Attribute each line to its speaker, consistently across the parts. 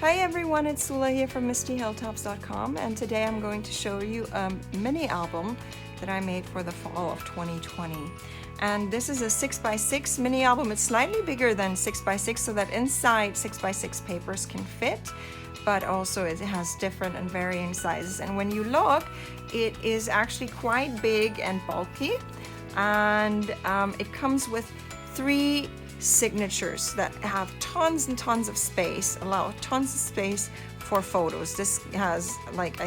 Speaker 1: Hi everyone, it's Sula here from MistyHilltops.com, and today I'm going to show you a mini album that I made for the fall of 2020. And this is a 6x6 mini album. It's slightly bigger than 6x6 so that inside 6x6 papers can fit, but also it has different and varying sizes. And when you look, it is actually quite big and bulky, and it comes with 3 signatures that have tons and tons of space, allow tons of space for photos. This has like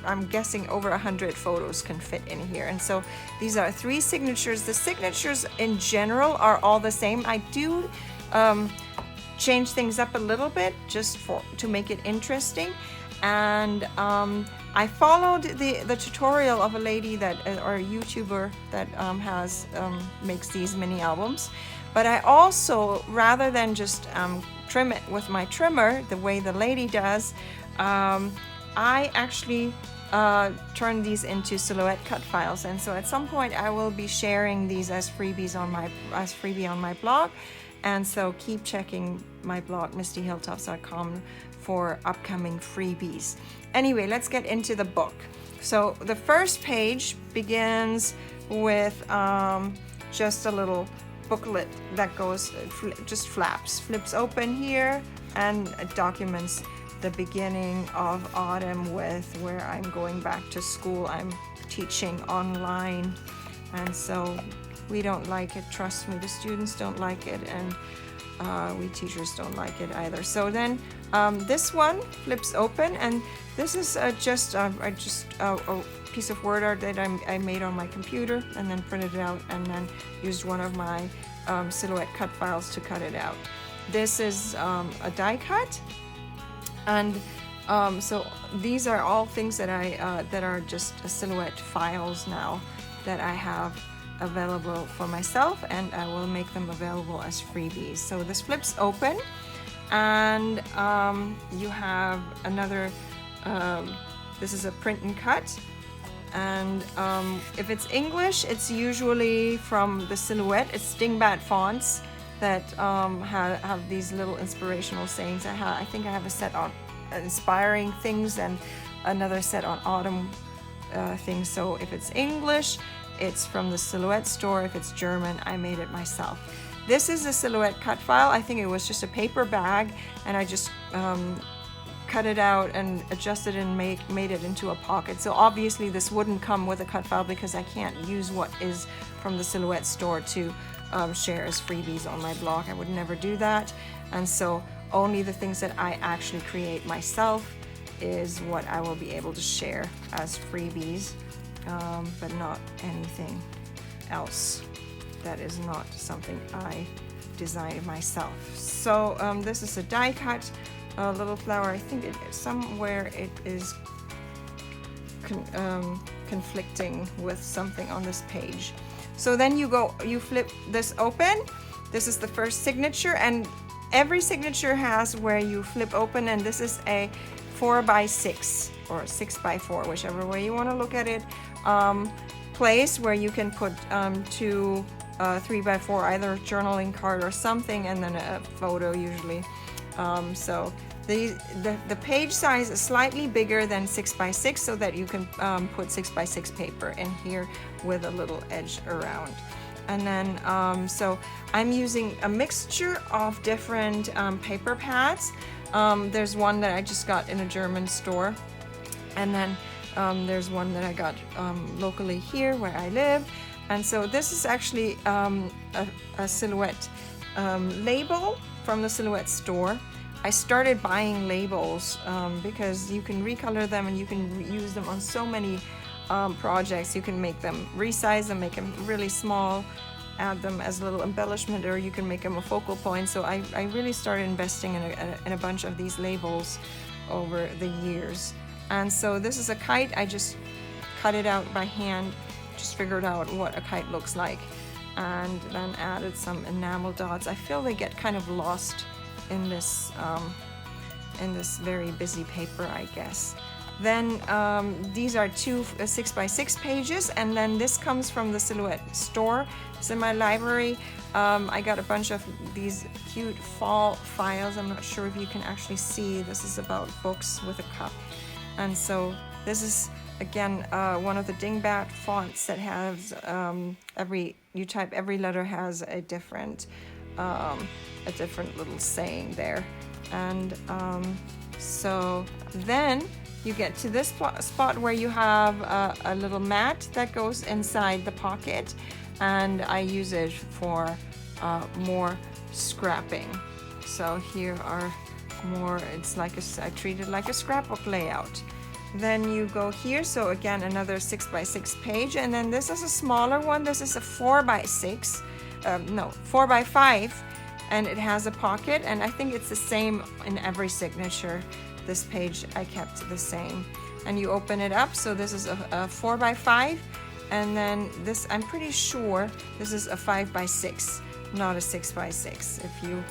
Speaker 1: I'm guessing over 100 photos can fit in here. And so these are 3 signatures. The signatures in general are all the same. I do change things up a little bit just to make it interesting. And I followed the tutorial of a lady that or a YouTuber that makes these mini albums. But I also, rather than just trim it with my trimmer the way the lady does, I actually turn these into silhouette cut files. And so at some point I will be sharing these as freebies on my blog. And so keep checking my blog, MistyHilltops.com, for upcoming freebies. Anyway, let's get into the book. So the first page begins with just a little booklet that goes, just flips open here, and it documents the beginning of autumn with where I'm going back to school. I'm teaching online, and so we don't like it. Trust me, the students don't like it, and we teachers don't like it either. So then this one flips open, and this is just a piece of word art that I made on my computer and then printed it out and then used one of my silhouette cut files to cut it out. This is a die cut, and so these are all things that that are just silhouette files now that I have available for myself, and I will make them available as freebies. So this flips open, and you have another, this is a print and cut, and if it's English, it's usually from the Silhouette. It's dingbat fonts that have these little inspirational sayings. I think I have a set on inspiring things and another set on autumn things. So if it's English, it's from the Silhouette store. If it's German, I made it myself. This is a silhouette cut file. I think it was just a paper bag, and I just cut it out and adjusted and made it into a pocket. So obviously this wouldn't come with a cut file because I can't use what is from the Silhouette store to share as freebies on my blog. I would never do that. And so only the things that I actually create myself is what I will be able to share as freebies, but not anything else that is not something I designed myself. So this is a die cut little flower. I think somewhere it is conflicting with something on this page. So then you flip this open. This is the first signature, and every signature has where you flip open, and this is a 4x6 or 6x4, whichever way you want to look at it, place where you can put 2 3x4, either journaling card or something, and then a photo usually. So the page size is slightly bigger than 6x6 so that you can put 6x6 paper in here with a little edge around. And then so I'm using a mixture of different paper pads. There's one that I just got in a German store, and then there's one that I got locally here where I live. And so this is actually a Silhouette label from the Silhouette store. I started buying labels because you can recolor them and you can use them on so many projects. You can make them, resize them, make them really small, add them as a little embellishment, or you can make them a focal point. So I really started investing in a bunch of these labels over the years. And so this is a kite. I just cut it out by hand, just figured out what a kite looks like, and then added some enamel dots. I feel they get kind of lost in this very busy paper, I guess. Then these are two 6x6 pages, and then this comes from the Silhouette store. It's in my library. I got a bunch of these cute fall files. I'm not sure if you can actually see. This is about books with a cup. And so this is, again, one of the dingbat fonts that has you type every letter has a different little saying there. And so then you get to this spot where you have a little mat that goes inside the pocket, and I use it for more scrapping. So here are more, it's like I treat it like a scrapbook layout. Then you go here, so again another 6x6 page, and then this is a smaller one. This is a 4x6, 4x5, and it has a pocket, and I think it's the same in every signature. This page I kept the same. And you open it up, so this is a 4x5, and then this, I'm pretty sure this is a 5x6, not a 6x6. If you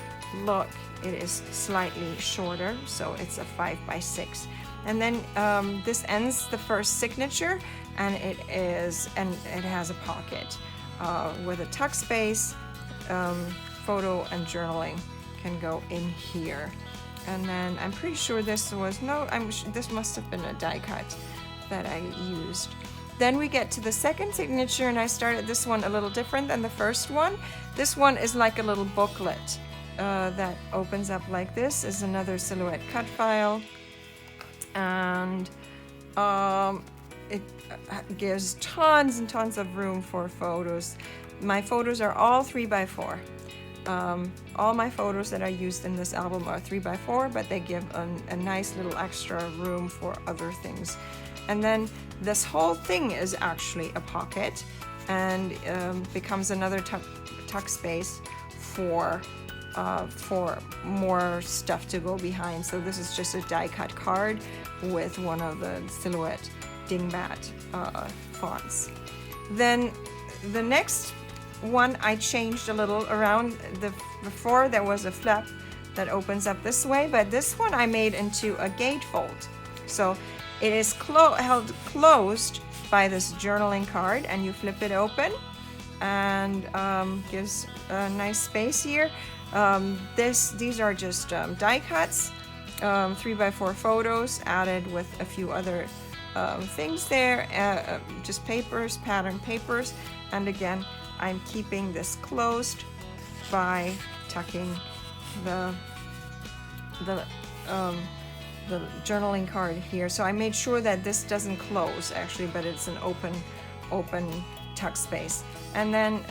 Speaker 1: look, it is slightly shorter, so it's a 5x6. And then this ends the first signature, and it has a pocket with a tuck space. Photo and journaling can go in here. And then I'm pretty sure this was, this must have been a die cut that I used. Then we get to the second signature, and I started this one a little different than the first one. This one is like a little booklet that opens up like this. Is another Silhouette cut file, and it gives tons and tons of room for photos. My photos are all 3x4. All my photos that I used in this album are 3x4, but they give a nice little extra room for other things. And then this whole thing is actually a pocket, and becomes another tuck space for more stuff to go behind. So this is just a die cut card with one of the Silhouette dingbat fonts. Then the next one I changed a little around. Before there was a flap that opens up this way, but this one I made into a gatefold. So it is held closed by this journaling card, and you flip it open, and gives a nice space here. These are just die cuts, 3x4 photos added with a few other things there, just papers, pattern papers, and again I'm keeping this closed by tucking the journaling card here. So I made sure that this doesn't close actually, but it's an open tuck space. And then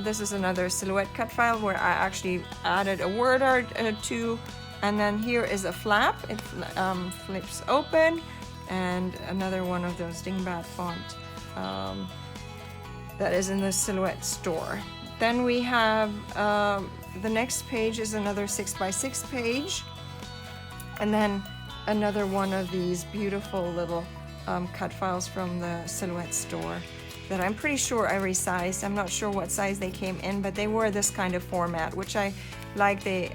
Speaker 1: this is another Silhouette cut file where I actually added a word art to, and then here is a flap. It flips open, and another one of those dingbat font that is in the Silhouette store. Then we have the next page is another 6x6 page, and then another one of these beautiful little cut files from the Silhouette store that I'm pretty sure I resized. I'm not sure what size they came in, but they were this kind of format, which I like. They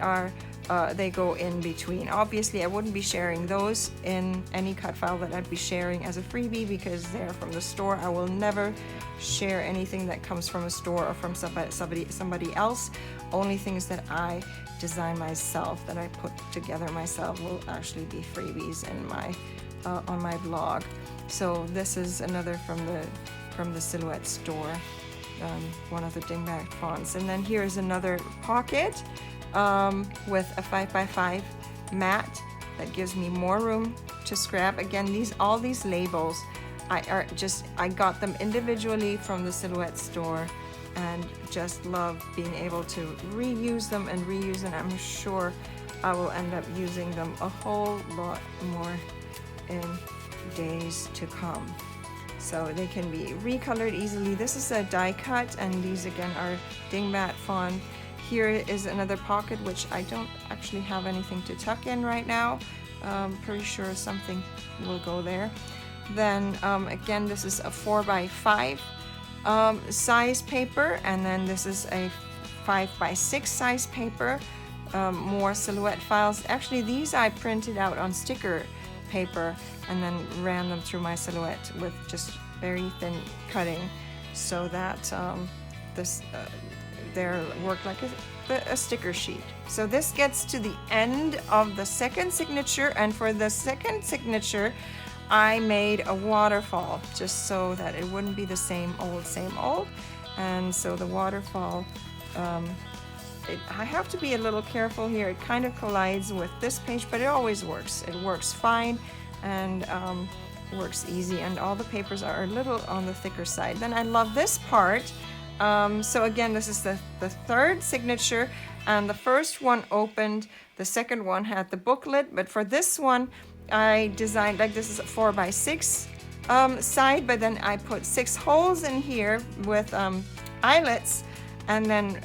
Speaker 1: go in between. Obviously, I wouldn't be sharing those in any cut file that I'd be sharing as a freebie because they're from the store. I will never share anything that comes from a store or from somebody else. Only things that I design myself, that I put together myself, will actually be freebies in my on my blog. So this is another from the Silhouette store, one of the dingbat fonts. And then here's another pocket with a 5x5 mat that gives me more room to scrap. Again, all these labels, I got them individually from the Silhouette store, and just love being able to reuse them and reuse, and I'm sure I will end up using them a whole lot more in days to come. So they can be recolored easily. This is a die cut, and these again are dingbat font. Here is another pocket, which I don't actually have anything to tuck in right now. Pretty sure something will go there. Then again, this is a 4x5 size paper, and then this is a 5x6 size paper. More Silhouette files. Actually, these I printed out on sticker paper and then ran them through my Silhouette with just very thin cutting, so that they work like a sticker sheet. So this gets to the end of the second signature, and for the second signature I made a waterfall just so that it wouldn't be the same old. And so the waterfall, I have to be a little careful here. It kind of collides with this page, but it always works. It works fine, and works easy, and all the papers are a little on the thicker side. Then I love this part. So again, this is the third signature, and the first one opened, the second one had the booklet, but for this one I designed, like, this is a 4x6 side, but then I put 6 holes in here with eyelets, and then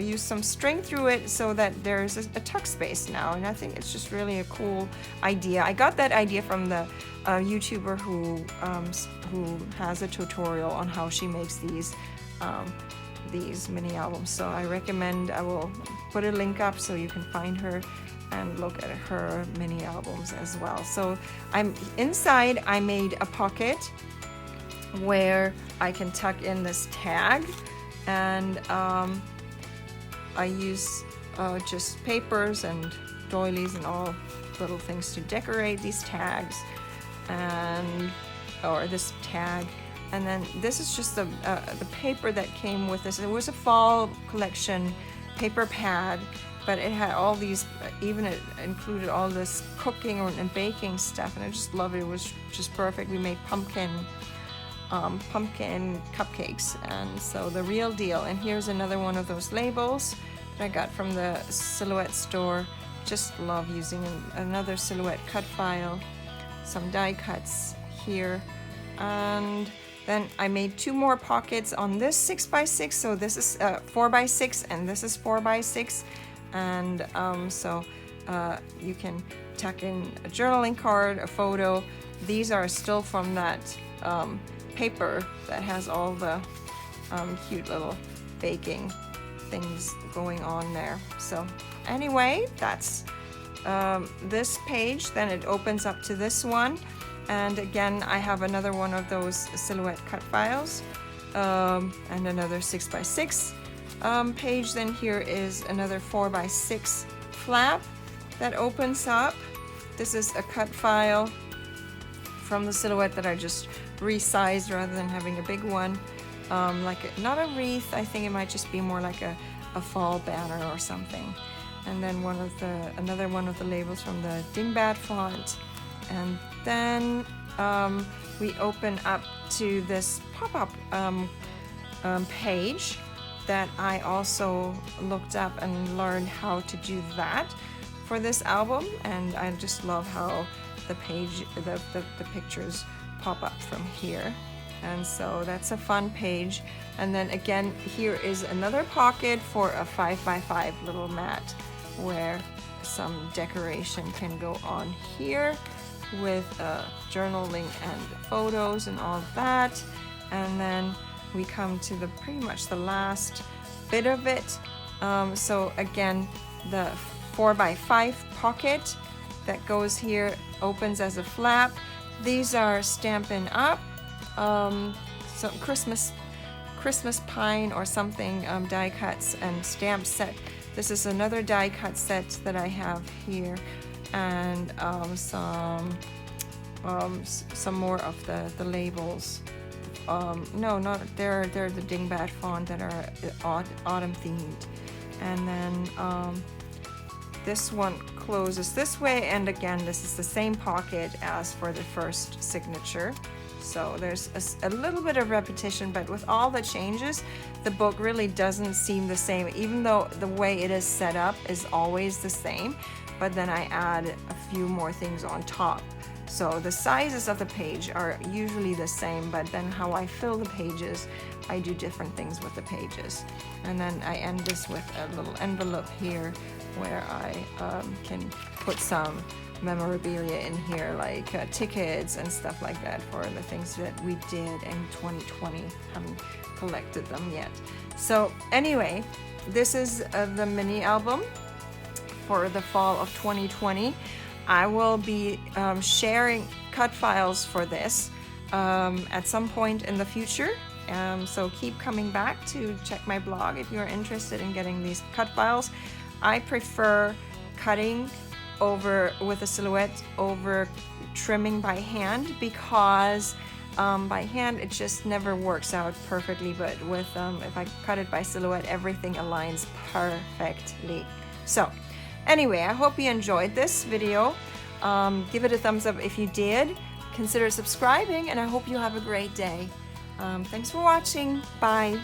Speaker 1: use some string through it so that there's a tuck space now. And I think it's just really a cool idea. I got that idea from the YouTuber who has a tutorial on how she makes these mini albums. So I recommend, I will put a link up so you can find her and look at her mini albums as well. So inside I made a pocket where I can tuck in this tag, and I use just papers and doilies and all little things to decorate these tags, or this tag. And then this is just the paper that came with this. It was a fall collection paper pad, but it had all these, even it included all this cooking and baking stuff, and I just love it. It was just perfect. We made pumpkin cupcakes, and so the real deal. And here's another one of those labels that I got from the Silhouette store. Just love using another Silhouette cut file, some die cuts here, and then I made 2 more pockets on this 6x6. So this is 4x6, and this is 4x6, and so you can tuck in a journaling card, a photo. These are still from that paper that has all the cute little baking things going on there. So anyway, that's this page. Then it opens up to this one, and again I have another one of those Silhouette cut files, and another 6x6 page. Then here is another 4x6 flap that opens up. This is a cut file from the Silhouette that I just resized rather than having a big one, not a wreath. I think it might just be more like a fall banner or something. And then another one of the labels from the Dingbat font. And then we open up to this pop-up page that I also looked up and learned how to do that for this album, and I just love how the pictures pop up from here. And so that's a fun page. And then again, here is another pocket for a 5x5 little mat where some decoration can go on here with journaling and photos and all of that. And then we come to pretty much the last bit of it. So again, the 4x5 pocket that goes here opens as a flap. These are Stampin' Up, some Christmas pine or something, die cuts and stamp set. This is another die cut set that I have here, and some more of the labels. They're the Dingbat font that are autumn themed. And then this one closes this way, and again this is the same pocket as for the first signature. So there's a little bit of repetition, but with all the changes, the book really doesn't seem the same, even though the way it is set up is always the same, but then I add a few more things on top. So the sizes of the page are usually the same, but then how I fill the pages, I do different things with the pages. And then I end this with a little envelope here where I can put some memorabilia in here, like tickets and stuff like that for the things that we did in 2020. Haven't collected them yet. So anyway, this is the mini album for the fall of 2020. I will be sharing cut files for this at some point in the future. So keep coming back to check my blog if you're interested in getting these cut files. I prefer cutting over with a Silhouette over trimming by hand, because by hand it just never works out perfectly, but with if I cut it by Silhouette, everything aligns perfectly. So anyway, I hope you enjoyed this video. Give it a thumbs up if you did. Consider subscribing, and I hope you have a great day. Thanks for watching. Bye.